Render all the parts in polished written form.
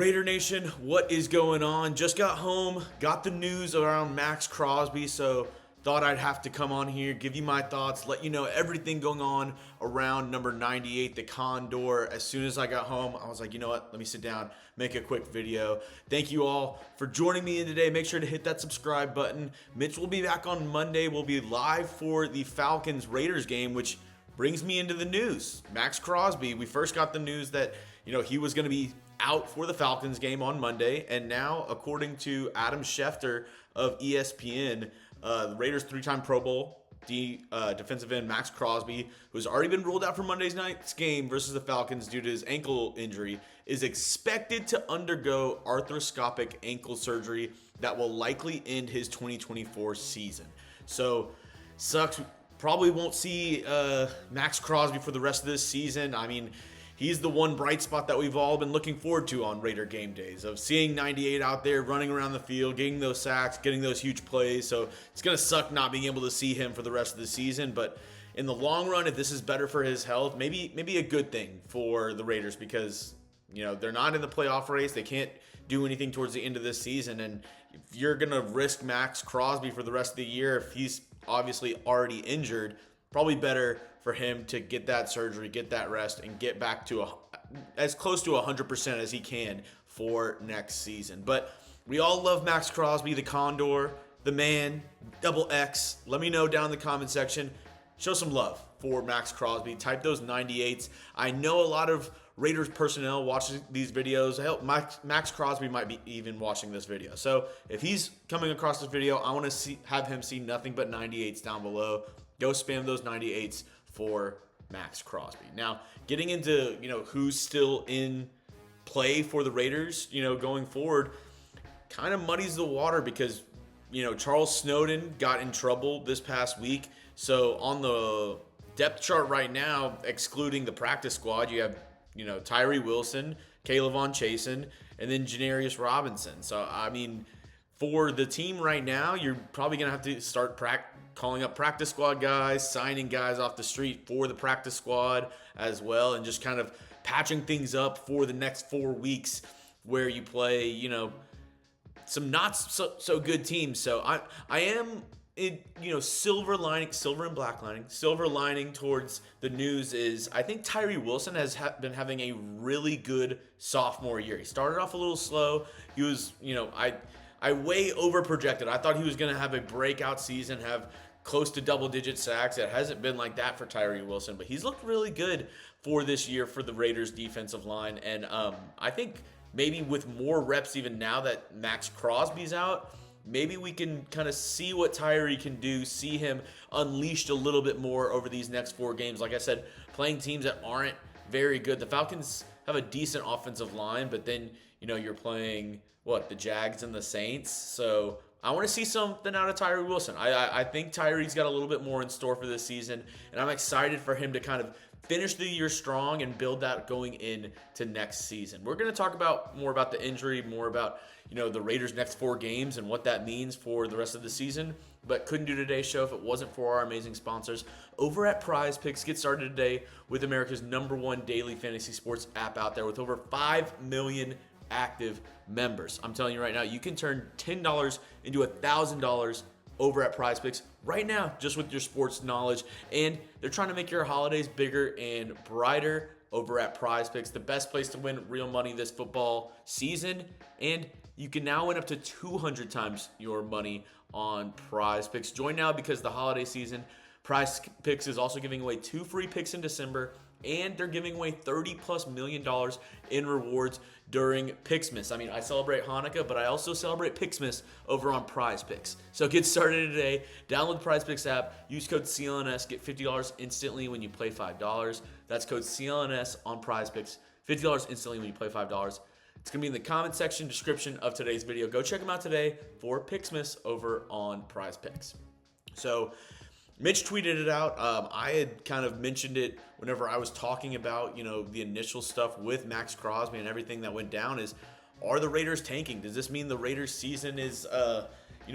Raider Nation, what is going on? Just got home, got the news around Maxx Crosby, so thought I'd have to come on here, give you my thoughts, let you know everything going on around number 98, the Condor. As soon as I got home, I was like, you know what? Let me sit down, make a quick video. Thank you all for joining me in today. Make sure to hit that subscribe button. Mitch will be back on Monday. We'll be live for the Falcons Raiders game, which brings me into the news. Maxx Crosby, we first got the news that, he was going to be out for the Falcons game on Monday, and now, according to Adam Schefter of ESPN, the Raiders' three-time Pro Bowl defensive end Maxx Crosby, who's already been ruled out for Monday's night's game versus the Falcons due to his ankle injury, is expected to undergo arthroscopic ankle surgery that will likely end his 2024 season. So, sucks. Probably won't see Maxx Crosby for the rest of this season. I mean, he's the one bright spot that we've all been looking forward to on Raider game days, of seeing 98 out there running around the field, getting those sacks, getting those huge plays. So it's going to suck not being able to see him for the rest of the season. But in the long run, if this is better for his health, maybe a good thing for the Raiders, because they're not in the playoff race. They can't do anything towards the end of this season. And if you're going to risk Maxx Crosby for the rest of the year, if he's obviously already injured, probably better for him to get that surgery, get that rest, and get back to as close to 100% as he can for next season. But we all love Maxx Crosby, the Condor, the man, double X. Let me know down in the comment section. Show some love for Maxx Crosby. Type those 98s. I know a lot of Raiders personnel watching these videos. Hell, Maxx Crosby might be even watching this video. So if he's coming across this video, I want to have him see nothing but 98s down below. Go spam those 98s for Maxx Crosby. Now, getting into who's still in play for the Raiders, going forward, kind of muddies the water because Charles Snowden got in trouble this past week. So on the depth chart right now, excluding the practice squad, you have Tyree Wilson, Kayvon Chasen, and then Janarius Robinson. So I mean, for the team right now, you're probably gonna have to start calling up practice squad guys, signing guys off the street for the practice squad as well, and just kind of patching things up for the next 4 weeks where you play, some not so good teams. So I am silver lining towards the news is I think Tyree Wilson has been having a really good sophomore year. He started off a little slow. He was, I way over projected. I thought he was going to have a breakout season, have close to double-digit sacks. It hasn't been like that for Tyree Wilson, but he's looked really good for this year for the Raiders defensive line. And I think maybe with more reps even now that Maxx Crosby's out, maybe we can kind of see what Tyree can do, see him unleashed a little bit more over these next 4 games. Like I said, playing teams that aren't very good. The Falcons have a decent offensive line, but then, you're playing, the Jags and the Saints. So I want to see something out of Tyree Wilson. I think Tyree's got a little bit more in store for this season, and I'm excited for him to kind of finish the year strong and build that going into next season. We're going to talk more about the injury, more about the Raiders' next 4 games and what that means for the rest of the season. But couldn't do today's show if it wasn't for our amazing sponsors over at Prize Picks. Get started today with America's #1 daily fantasy sports app out there with over 5 million active members. I'm telling you right now, you can turn $10 into $1,000 over at Prize Picks right now, just with your sports knowledge. And they're trying to make your holidays bigger and brighter over at Prize Picks, the best place to win real money this football season. And you can now win up to 200 times your money on Prize Picks. Join now because the holiday season, Prize Picks is also giving away 2 free picks in December, and they're giving away $30+ million in rewards during Picksmas. I mean, I celebrate Hanukkah, but I also celebrate Picksmas over on Prize Picks. So get started today. Download the Prize Picks app. Use code CLNS. Get $50 instantly when you play $5. That's code CLNS on Prize Picks. $50 instantly when you play $5. It's going to be in the comment section description of today's video. Go check them out today for Picksmas over on Prize Picks. So Mitch tweeted it out. I had kind of mentioned it whenever I was talking about, the initial stuff with Maxx Crosby and everything that went down is, are the Raiders tanking? Does this mean the Raiders season is,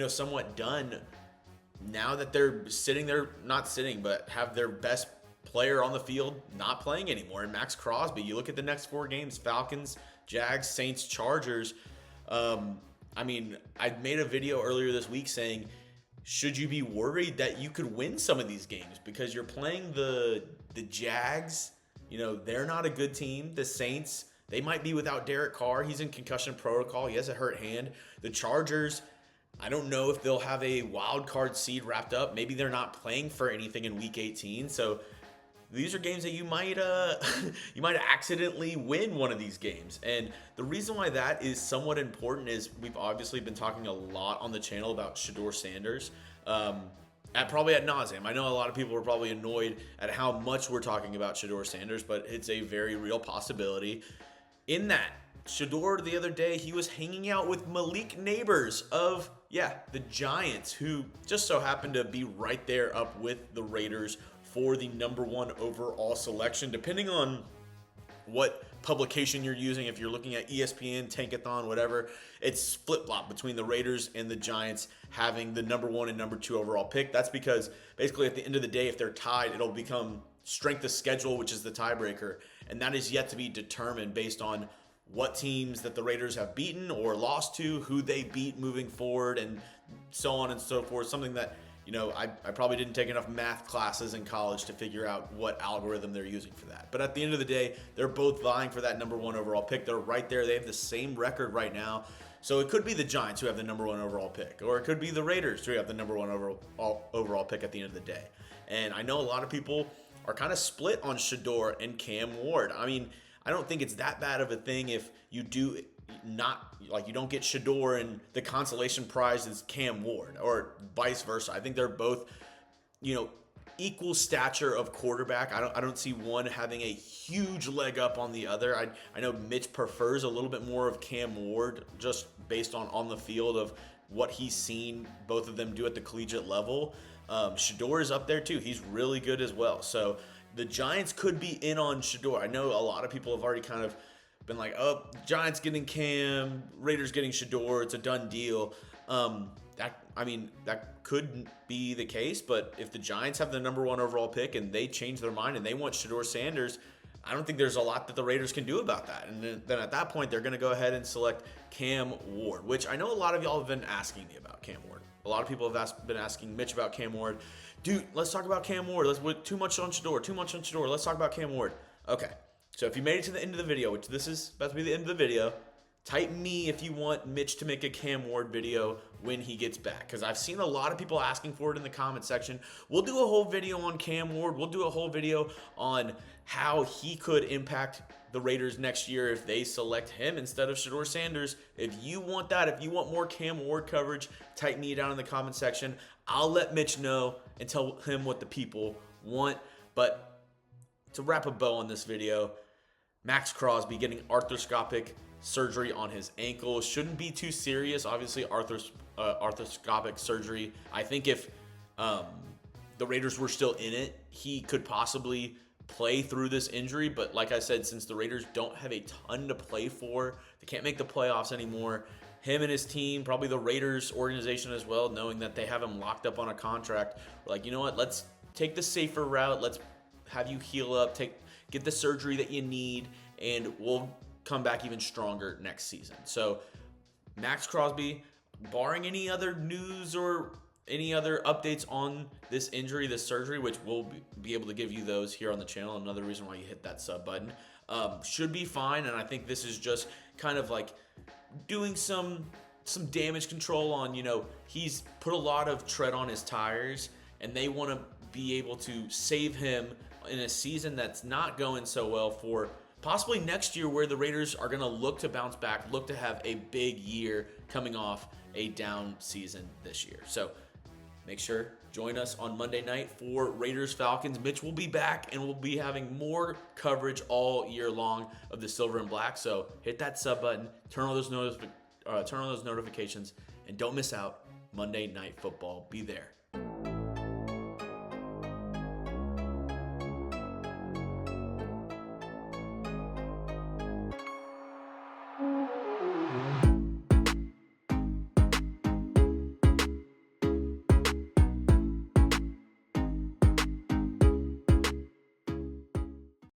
somewhat done now that they're not sitting, but have their best player on the field not playing anymore? And Maxx Crosby, you look at the next 4 games, Falcons, Jags, Saints, Chargers. I mean, I made a video earlier this week saying, should you be worried that you could win some of these games? Because you're playing the Jags. You know, they're not a good team. The Saints, they might be without Derek Carr. He's in concussion protocol. He has a hurt hand. The Chargers, I don't know if they'll have a wild card seed wrapped up. Maybe they're not playing for anything in Week 18. So these are games that you might you might accidentally win one of these games. And the reason why that is somewhat important is we've obviously been talking a lot on the channel about Shedeur Sanders. Probably ad nauseum. I know a lot of people are probably annoyed at how much we're talking about Shedeur Sanders, but it's a very real possibility. In that, Shedeur the other day, he was hanging out with Malik Neighbors of, the Giants, who just so happened to be right there up with the Raiders for the number 1 overall selection, depending on what publication you're using. If you're looking at ESPN, Tankathon, whatever, it's flip-flop between the Raiders and the Giants having the number 1 and number 2 overall pick. That's because basically at the end of the day, if they're tied, it'll become strength of schedule, which is the tiebreaker, and that is yet to be determined based on what teams that the Raiders have beaten or lost to, who they beat moving forward, and so on and so forth. Something that, you know, I probably didn't take enough math classes in college to figure out what algorithm they're using for that. But at the end of the day, they're both vying for that number 1 overall pick. They're right there. They have the same record right now. So it could be the Giants who have the number 1 overall pick, or it could be the Raiders who have the number 1 overall pick at the end of the day. And I know a lot of people are kind of split on Shedeur and Cam Ward. I mean, I don't think it's that bad of a thing if you do not, like, you don't get Shedeur and the consolation prize is Cam Ward, or vice versa. I think they're both, you know, equal stature of quarterback. I don't see one having a huge leg up on the other. I know Mitch prefers a little bit more of Cam Ward just based on the field of what he's seen both of them do at the collegiate level. Shedeur is up there too. He's really good as well. So the Giants could be in on Shedeur. I know a lot of people have already kind of been like, oh, Giants getting Cam, Raiders getting Shedeur, it's a done deal. That could be the case, but if the Giants have the number 1 overall pick and they change their mind and they want Shedeur Sanders, I don't think there's a lot that the Raiders can do about that. And then at that point, they're going to go ahead and select Cam Ward, which I know a lot of y'all have been asking me about Cam Ward. A lot of people have been asking Mitch about Cam Ward. Dude, let's talk about Cam Ward. Too much on Shedeur. Let's talk about Cam Ward. Okay, so if you made it to the end of the video, which this is about to be the end of the video, type me if you want Mitch to make a Cam Ward video when he gets back, because I've seen a lot of people asking for it in the comment section. We'll do a whole video on Cam Ward. We'll do a whole video on how he could impact the Raiders next year if they select him instead of Shedeur Sanders. If you want that, if you want more Cam Ward coverage, type me down in the comment section. I'll let Mitch know and tell him what the people want. But to wrap a bow on this video, Maxx Crosby getting arthroscopic surgery on his ankle. Shouldn't be too serious. Obviously, arthroscopic surgery. I think if the Raiders were still in it, he could possibly play through this injury. But like I said, since the Raiders don't have a ton to play for, they can't make the playoffs anymore. Him and his team, probably the Raiders organization as well, knowing that they have him locked up on a contract, we're like, you know what? Let's take the safer route. Let's have you heal up, get the surgery that you need, and we'll come back even stronger next season. So Maxx Crosby, barring any other news or any other updates on this injury, this surgery, which we'll be able to give you those here on the channel, another reason why you hit that sub button, should be fine. And I think this is just kind of like doing some damage control on, you know, he's put a lot of tread on his tires, and they want to be able to save him in a season that's not going so well for possibly next year, where the Raiders are going to look to bounce back, look to have a big year coming off a down season this year. So make sure, join us on Monday night for Raiders Falcons. Mitch will be back, and we'll be having more coverage all year long of the silver and black. So hit that sub button, turn on those notifications, and don't miss out Monday Night Football. Be there.